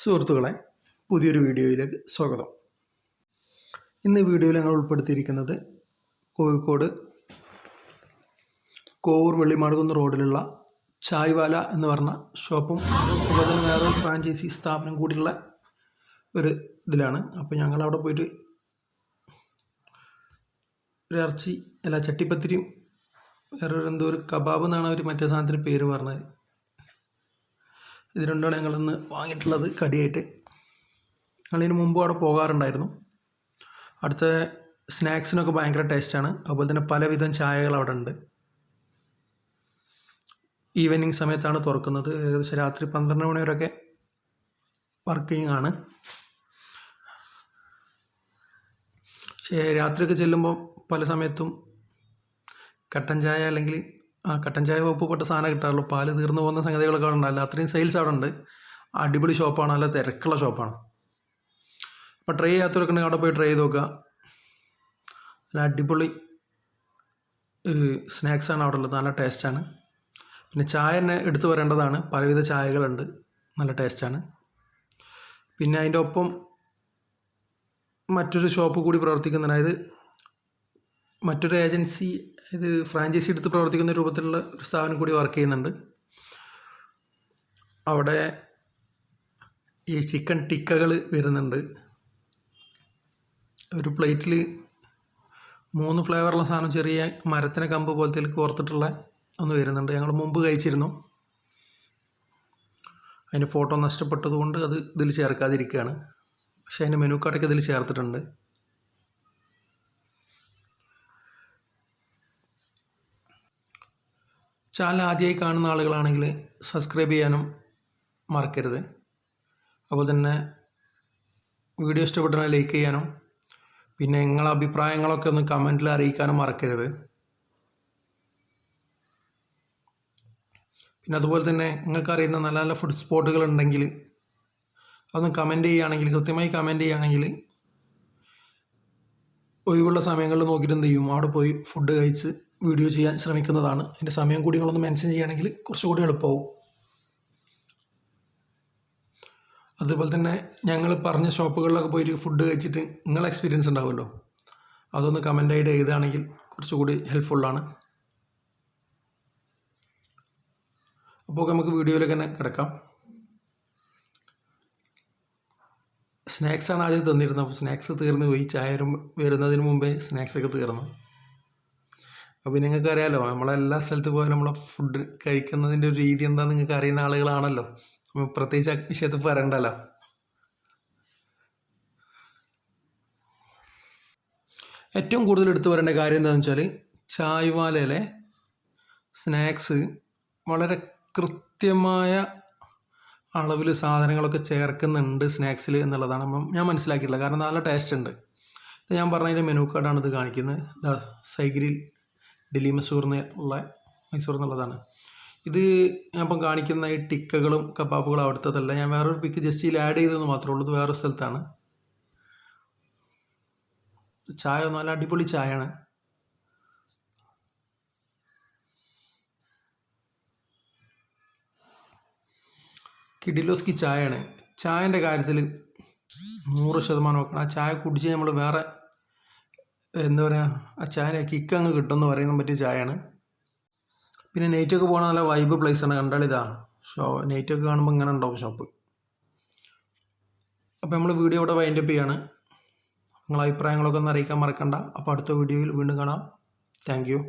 സുഹൃത്തുക്കളെ, പുതിയൊരു വീഡിയോയിലേക്ക് സ്വാഗതം. ഇന്ന് ഈ വീഡിയോയിൽ ഞങ്ങൾ ഉൾപ്പെടുത്തിയിരിക്കുന്നത് കോഴിക്കോട് കോവൂർ വെള്ളിമാടുകുന്ന് റോഡിലുള്ള ചായ്വാല എന്ന് പറഞ്ഞ ഷോപ്പും അതുപോലെ തന്നെ വേറെ ഫ്രാഞ്ചൈസി സ്ഥാപനം കൂടിയുള്ള ഒരു ഇതിലാണ്. അപ്പോൾ ഞങ്ങളവിടെ പോയിട്ട് ഒരു ചട്ടിപ്പത്തിരിയും വേറൊരു എന്തോ ഒരു കബാബ് എന്നാണ് അവർ മറ്റേ സാധനത്തിന് പേര് പറഞ്ഞത്. ഇത് രണ്ടാണ് ഞങ്ങളിന്ന് വാങ്ങിയിട്ടുള്ളത് കടിയായിട്ട്. ഞങ്ങളിതിന് മുമ്പ് അവിടെ പോകാറുണ്ടായിരുന്നു. അടുത്ത സ്നാക്സിനൊക്കെ ഭയങ്കര ടേസ്റ്റാണ്. അതുപോലെ തന്നെ പലവിധം ചായകൾ അവിടെ ഉണ്ട്. ഈവനിങ് സമയത്താണ് തുറക്കുന്നത്. ഏകദേശം രാത്രി 12 മണി വരെയൊക്കെ വർക്കിംഗ് ആണ്. പക്ഷേ രാത്രിയൊക്കെ ചെല്ലുമ്പോൾ പല സമയത്തും കട്ടൻ ചായ അല്ലെങ്കിൽ കട്ടൻ ചായ ഉപ്പുപെട്ട സാധനം കിട്ടാറുള്ളൂ. പാല് തീർന്നു പോകുന്ന സംഗതികളൊക്കെ അവിടെ ഉണ്ടല്ല. അത്രയും സെയിൽസ് അവിടെ ഉണ്ട്. അടിപൊളി ഷോപ്പാണ്, നല്ല തിരക്കുള്ള ഷോപ്പാണ്. അപ്പോൾ ട്രൈ ചെയ്യാത്തവരൊക്കെ ഉണ്ടെങ്കിൽ അവിടെ പോയി ട്രൈ ചെയ്ത് നോക്കുക. നല്ല അടിപൊളി സ്നാക്സാണ് അവിടെ ഉള്ളത്, നല്ല ടേസ്റ്റാണ്. പിന്നെ ചായ തന്നെ എടുത്തു വരേണ്ടതാണ്. പലവിധ ചായകളുണ്ട്, നല്ല ടേസ്റ്റാണ്. പിന്നെ അതിൻ്റെ ഒപ്പം മറ്റൊരു ഷോപ്പ് കൂടി പ്രവർത്തിക്കുന്നുണ്ട്. അതായത് മറ്റൊരു ഏജൻസി, ഇത് ഫ്രാഞ്ചൈസി എടുത്ത് പ്രവർത്തിക്കുന്ന രൂപത്തിലുള്ള ഒരു സ്ഥാപനം കൂടി വർക്ക് ചെയ്യുന്നുണ്ട്. അവിടെ ഈ ചിക്കൻ ടിക്കകൾ വരുന്നുണ്ട്. ഒരു പ്ലേറ്റിൽ 3 ഫ്ലേവറുള്ള സാധനം, ചെറിയ മരത്തിനെ കമ്പ് പോലത്തെ കോർത്തിട്ടുള്ള ഒന്ന് വരുന്നുണ്ട്. ഞങ്ങൾ മുമ്പ് കഴിച്ചിരുന്നു. അതിൻ്റെ ഫോട്ടോ നഷ്ടപ്പെട്ടതുകൊണ്ട് അത് ഇതിൽ ചേർക്കാതിരിക്കുകയാണ്. പക്ഷേ അതിൻ്റെ മെനു കാർഡൊക്കെ ഇതിൽ ചേർത്തിട്ടുണ്ട്. ചാനൽ ആദ്യമായി കാണുന്ന ആളുകളാണെങ്കിൽ സബ്സ്ക്രൈബ് ചെയ്യാനും മറക്കരുത്. അതുപോലെ തന്നെ വീഡിയോ ഇഷ്ടപ്പെട്ടാൽ ലൈക്ക് ചെയ്യാനും പിന്നെ നിങ്ങളുടെ അഭിപ്രായങ്ങളൊക്കെ ഒന്ന് കമൻറ്റിൽ അറിയിക്കാനും മറക്കരുത്. പിന്നെ അതുപോലെ തന്നെ നിങ്ങൾക്ക് അറിയുന്ന നല്ല നല്ല ഫുഡ് സ്പോട്ടുകൾ ഉണ്ടെങ്കിൽ അതൊന്ന് കമൻറ്റ് ചെയ്യുകയാണെങ്കിൽ, കൃത്യമായി കമൻറ്റ് ചെയ്യുകയാണെങ്കിൽ ഒഴിവുള്ള സമയങ്ങളിൽ നോക്കിയിട്ട് എന്ത് ചെയ്യും, അവിടെ പോയി ഫുഡ് കഴിച്ച് വീഡിയോ ചെയ്യാൻ ശ്രമിക്കുന്നതാണ്. അതിൻ്റെ സമയം കൂടി നിങ്ങളൊന്ന് മെൻഷൻ ചെയ്യുകയാണെങ്കിൽ കുറച്ചുകൂടി എളുപ്പമാവും. അതുപോലെ തന്നെ ഞങ്ങൾ പറഞ്ഞ ഷോപ്പുകളിലൊക്കെ പോയിട്ട് ഫുഡ് കഴിച്ചിട്ട് നിങ്ങളെ എക്സ്പീരിയൻസ് ഉണ്ടാവുമല്ലോ, അതൊന്ന് കമൻ്റായിട്ട് എഴുതുകയാണെങ്കിൽ കുറച്ചുകൂടി ഹെൽപ്ഫുള്ളാണ്. അപ്പോൾ നമുക്ക് വീഡിയോയിലേക്ക് തന്നെ കിടക്കാം. സ്നാക്സാണ് ആദ്യം തന്നിരുന്നത്. അപ്പോൾ സ്നാക്സ് തീർന്നു പോയി. ചായ വരുന്നതിന് മുമ്പേ സ്നാക്സൊക്കെ തീർന്നു. അപ്പോൾ നിങ്ങൾക്ക് അറിയാമല്ലോ, നമ്മളെല്ലാ സ്ഥലത്ത് പോയാലും നമ്മളെ ഫുഡ് കഴിക്കുന്നതിൻ്റെ ഒരു രീതി എന്താണെന്ന് നിങ്ങൾക്ക് അറിയുന്ന ആളുകളാണല്ലോ. പ്രത്യേകിച്ച് ആ വിഷയത്തിൽ പറയണ്ടല്ലോ. ഏറ്റവും കൂടുതൽ എടുത്തു പറയേണ്ട കാര്യം എന്താണെന്ന് വെച്ചാൽ, ചായ്വാലയിലെ സ്നാക്സ് വളരെ കൃത്യമായ അളവിൽ സാധനങ്ങളൊക്കെ ചേർക്കുന്നുണ്ട് സ്നാക്സിൽ എന്നുള്ളതാണ് ഞാൻ മനസ്സിലാക്കിയിട്ടുള്ളത്. കാരണം നല്ല ടേസ്റ്റ് ഉണ്ട്. ഞാൻ പറഞ്ഞതിൻ്റെ മെനു കാർഡാണ് ഇത് കാണിക്കുന്നത്. സൈഗ്രിൽ ഡൽഹി മൈസൂർ എന്നുള്ളതാണ് ഇത്. ഞാൻ ഇപ്പം കാണിക്കുന്ന ഈ ടിക്കകളും കബാബുകളും അവിടുത്തതല്ല. ഞാൻ വേറൊരു പിക്ക് ജസ്റ്റ് ഇതിൽ ആഡ് ചെയ്തതെന്ന് മാത്രമേ ഉള്ളൂ. ഇത് വേറൊരു സ്ഥലത്താണ്. ചായ നല്ല അടിപൊളി ചായയാണ്. കിഡിലോസ്കി ചായയാണ്. ചായൻ്റെ കാര്യത്തിൽ 100% നോക്കണം. ആ ചായ കുടിച്ച് നമ്മൾ വേറെ എന്താ പറയുക, ആ ചായ കിക്ക് അങ്ങ് കിട്ടുമെന്ന് പറയുന്ന പറ്റിയ ചായയാണ്. പിന്നെ നൈറ്റൊക്കെ പോകണ നല്ല വൈബ് പ്ലേസാണ്. കണ്ടാലിതാ നൈറ്റൊക്കെ കാണുമ്പോൾ ഇങ്ങനെ ഉണ്ടാവും ഷോപ്പ്. അപ്പോൾ നമ്മൾ വീഡിയോ ഇവിടെ വൈൻഡപ്പ് ചെയ്യാണ്. നിങ്ങളെ അഭിപ്രായങ്ങളൊക്കെ ഒന്ന് അറിയിക്കാൻ മറക്കണ്ട. അപ്പോൾ അടുത്ത വീഡിയോയിൽ വീണ്ടും കാണാം. Thank you.